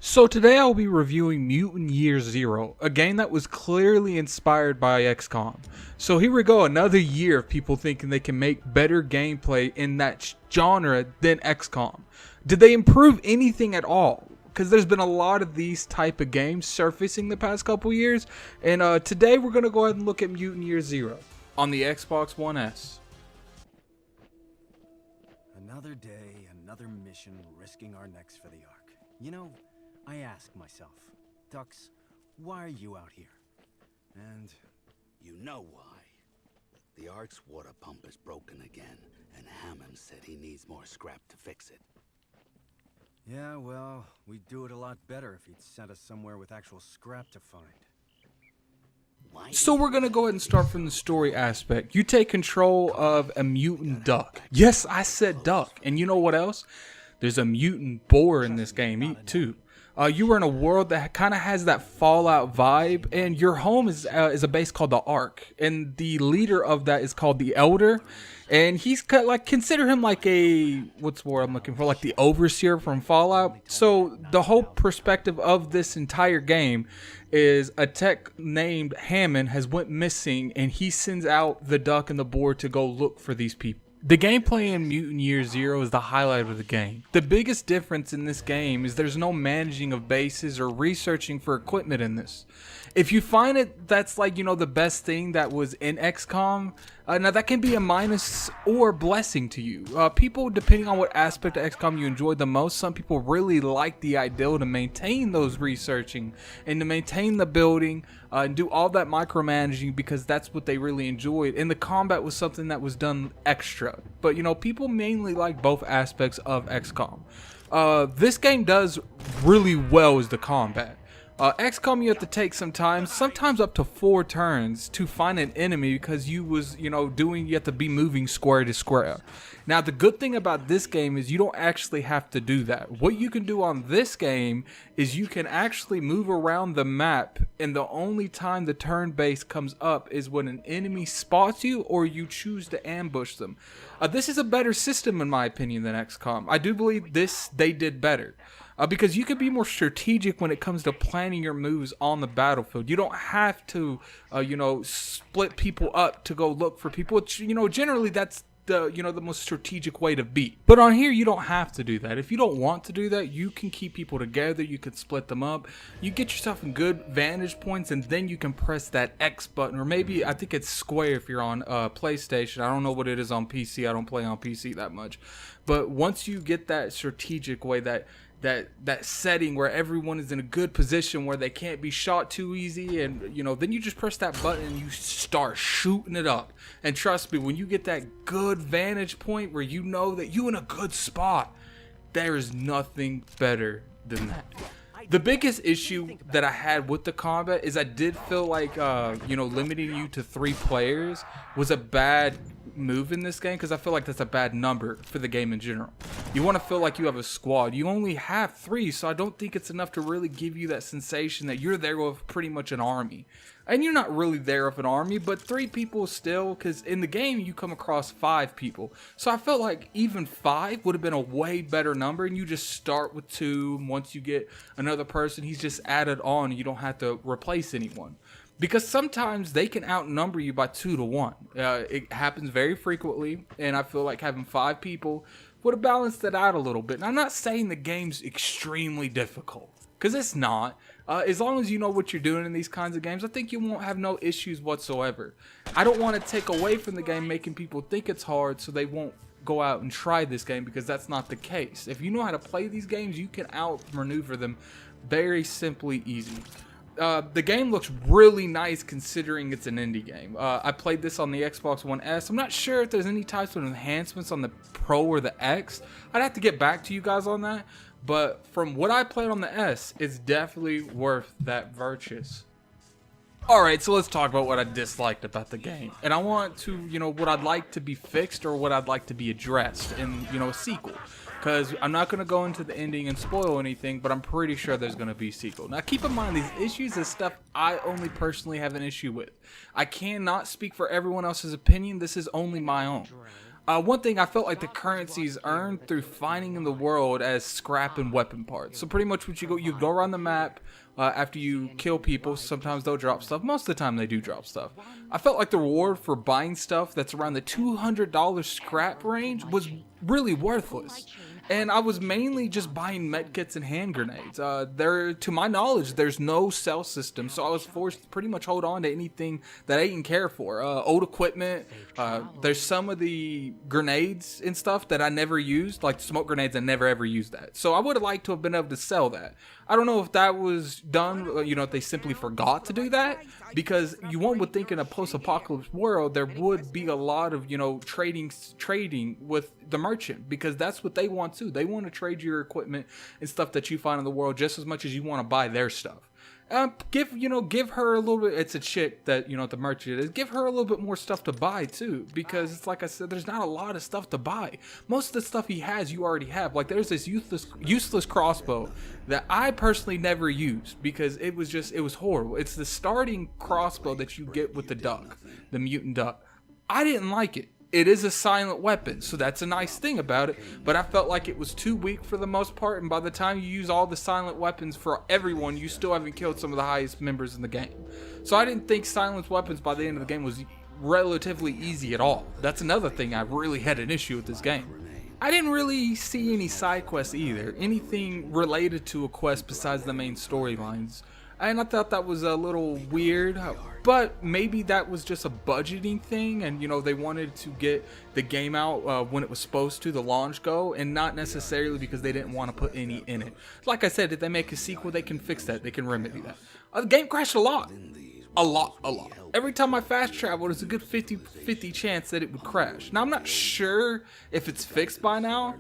So today I'll be reviewing Mutant Year Zero, a game that was clearly inspired by Xcom. So here we go, another year of people thinking they can make better gameplay in that genre than Xcom. Did they improve anything at all? Because there's been a lot of these type of games surfacing the past couple years, and today we're going to go ahead and look at Mutant Year Zero on the Xbox One S. Another day, another mission, risking our necks for the Ark. You know, I ask myself, Dux, why are you out here? And you know why. The Ark's water pump is broken again, and Hammond said he needs more scrap to fix it. yeah, well, we'd do it a lot better if he'd sent us somewhere with actual scrap to find. So we're going to go ahead and start from the story aspect. You take control of a mutant duck. Yes, I said duck. And you know what else? There's a mutant boar in this game too. You are in a world that kind of has that Fallout vibe, and your home is a base called the Ark, and the leader of that is called the Elder, and he's like, consider him like a, what's the word I'm looking for, like the overseer from Fallout. So the whole perspective of this entire game is a tech named Hammond has went missing, and he sends out the duck and the boar to go look for these people. The gameplay in Mutant Year Zero is the highlight of the game. The biggest difference in this game is there's no managing of bases or researching for equipment in this. If you find it that's like, you know, the best thing that was in XCOM, now that can be a minus or blessing to you. People, depending on what aspect of XCOM you enjoy the most, some people really like the ideal to maintain those researching and to maintain the building and do all that micromanaging because that's what they really enjoyed. And the combat was something that was done extra. But, you know, people mainly like both aspects of XCOM. This game does really well as the combat. XCOM, you have to take some time, sometimes up to 4 turns to find an enemy because you have to be moving square to square. Now, the good thing about this game is you don't actually have to do that. What you can do on this game is you can actually move around the map, and the only time the turn base comes up is when an enemy spots you or you choose to ambush them. This is a better system in my opinion than XCOM. I do believe they did better. Because you can be more strategic when it comes to planning your moves on the battlefield. You don't have to, split people up to go look for people. Which, generally that's the most strategic way to beat. But on here, you don't have to do that. If you don't want to do that, you can keep people together. You can split them up. You get yourself in good vantage points, and then you can press that X button, or maybe I think it's square if you're on PlayStation. I don't know what it is on PC. I don't play on PC that much. But once you get that strategic way, that setting where everyone is in a good position where they can't be shot too easy, and then you just press that button and you start shooting it up. And trust me, when you get that good vantage point where you know that you're in a good spot, there is nothing better than that. The biggest issue that I had with the combat is I did feel like limiting you to 3 players was a bad move in this game, because I feel like that's a bad number for the game in general. You want to feel like you have a squad. You only have 3, so I don't think it's enough to really give you that sensation that you're there with pretty much an army. And you're not really there with an army, but 3 people still, because in the game you come across 5 people. So I felt like even 5 would have been a way better number, and you just start with 2. Once you get another person, he's just added on, and you don't have to replace anyone. Because sometimes they can outnumber you by 2 to 1. It happens very frequently, and I feel like having 5 people would have balanced it out a little bit. And I'm not saying the game's extremely difficult, because it's not. As long as you know what you're doing in these kinds of games, I think you won't have no issues whatsoever. I don't want to take away from the game making people think it's hard so they won't go out and try this game, because that's not the case. If you know how to play these games, you can outmaneuver them very simply easy. The game looks really nice considering it's an indie game. I played this on the Xbox One S. I'm not sure if there's any types of enhancements on the Pro or the X. I'd have to get back to you guys on that. But from what I played on the S, it's definitely worth that purchase. Alright, so let's talk about what I disliked about the game. And I want to, what I'd like to be fixed or what I'd like to be addressed in, a sequel. Because I'm not going to go into the ending and spoil anything, but I'm pretty sure there's going to be a sequel. Now, keep in mind, these issues is stuff I only personally have an issue with. I cannot speak for everyone else's opinion. This is only my own. One thing, I felt like the currency is earned through finding in the world as scrap and weapon parts. So pretty much what you go around the map after you kill people. Sometimes they'll drop stuff. Most of the time they do drop stuff. I felt like the reward for buying stuff that's around the $200 scrap range was really worthless. And I was mainly just buying medkits and hand grenades. To my knowledge, there's no sell system, so I was forced to pretty much hold on to anything that I didn't care for. Old equipment, there's some of the grenades and stuff that I never used, like smoke grenades, I never ever used that. So I would have liked to have been able to sell that. I don't know if that was done, if they simply forgot to do that, because one would think in a post-apocalypse world, there would be a lot of, trading with the merchant, because that's what they want too. They want to trade your equipment and stuff that you find in the world just as much as you want to buy their stuff. Give her a little bit. It's a chick that the merchant is. Give her a little bit more stuff to buy too, because it's like I said, there's not a lot of stuff to buy. Most of the stuff he has, you already have. Like there's this useless crossbow that I personally never used because it was horrible. It's the starting crossbow that you get with the duck, the mutant duck. I didn't like it. It is a silent weapon, so that's a nice thing about it, but I felt like it was too weak for the most part, and by the time you use all the silent weapons for everyone, you still haven't killed some of the highest members in the game. So I didn't think silent weapons by the end of the game was relatively easy at all. That's another thing I really had an issue with this game. I didn't really see any side quests either, anything related to a quest besides the main storylines. And I thought that was a little weird, but maybe that was just a budgeting thing, and they wanted to get the game out when it was supposed to, the launch go, and not necessarily because they didn't want to put any in it. Like I said, if they make a sequel, they can fix that, they can remedy that. The game crashed a lot. A lot. Every time I fast travel, there's a good 50-50 chance that it would crash. Now, I'm not sure if it's fixed by now.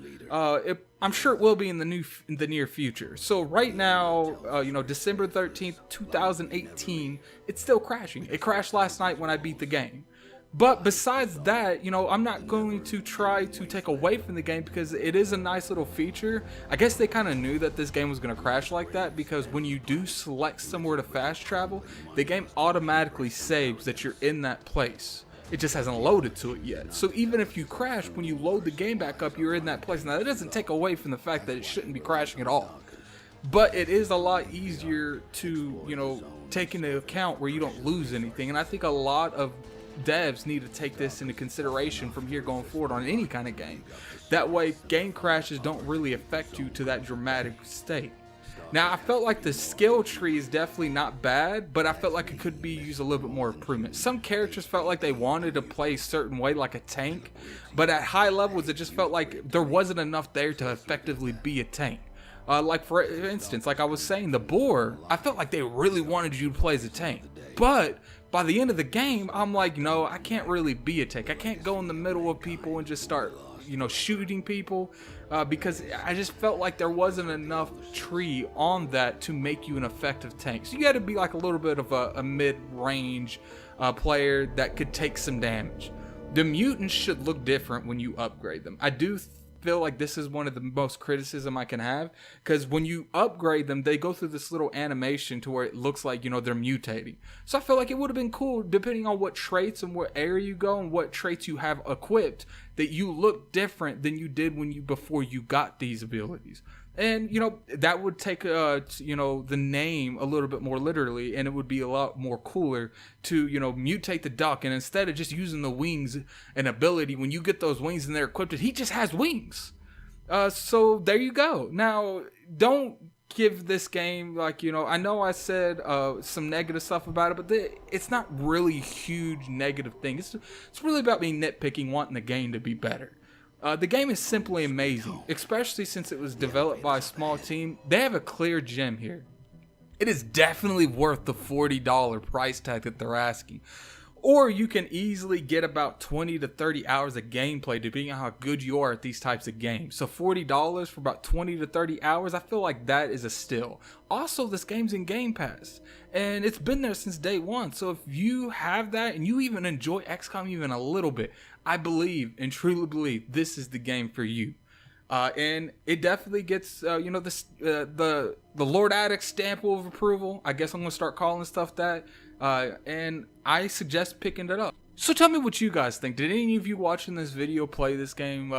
I'm sure it will be in the near future. So right now, December 13th, 2018, it's still crashing. It crashed last night when I beat the game. But besides that, I'm not going to try to take away from the game because it is a nice little feature. I guess they kind of knew that this game was going to crash like that, because when you do select somewhere to fast travel, the game automatically saves that you're in that place. It just hasn't loaded to it yet. So even if you crash, when you load the game back up, you're in that place. Now, that doesn't take away from the fact that it shouldn't be crashing at all. But it is a lot easier to, take into account where you don't lose anything. And I think a lot of devs need to take this into consideration from here going forward on any kind of game. That way, game crashes don't really affect you to that dramatic state. Now, I felt like the skill tree is definitely not bad, but I felt like it could be used a little bit more improvement. Some characters felt like they wanted to play a certain way, like a tank, but at high levels, it just felt like there wasn't enough there to effectively be a tank. Like for instance, like I was saying, the boar, I felt like they really wanted you to play as a tank, but by the end of the game, I'm like, no, I can't really be a tank. I can't go in the middle of people and just start, shooting people, because I just felt like there wasn't enough tree on that to make you an effective tank. So you got to be like a little bit of a mid-range player that could take some damage. The mutants should look different when you upgrade them. I do feel like this is one of the most criticism I can have, because when you upgrade them, they go through this little animation to where it looks like, they're mutating. So I feel like it would have been cool, depending on what traits and what area you go and what traits you have equipped, that you look different than you did before you got these abilities. And, that would take, the name a little bit more literally, and it would be a lot more cooler to, mutate the duck. And instead of just using the wings and ability, when you get those wings and they're equipped, he just has wings. So there you go. Now, don't give this game, I know I said some negative stuff about it, but it's not really a huge negative thing. It's really about me nitpicking, wanting the game to be better. The game is simply amazing, especially since it was developed by a small team. They have a clear gem here. It is definitely worth the $40 price tag that they're asking. Or you can easily get about 20 to 30 hours of gameplay depending on how good you are at these types of games. So $40 for about 20 to 30 hours, I feel like that is a steal. Also, this game's in Game Pass, and it's been there since day one. So if you have that and you even enjoy Xcom even a little bit, I believe and truly believe this is the game for you. And it definitely gets, the Lord Addict stamp of approval. I guess I'm going to start calling stuff that. And I suggest picking it up. So tell me what you guys think. Did any of you watching this video play this game?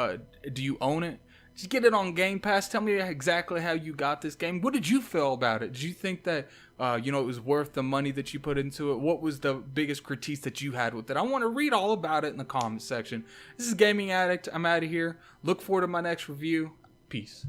Do you own it? Did you get it on Game Pass? Tell me exactly how you got this game. What did you feel about it? Did you think that, it was worth the money that you put into it? What was the biggest critiques that you had with it? I want to read all about it in the comment section. This is Gaming Addict. I'm out of here. Look forward to my next review. Peace.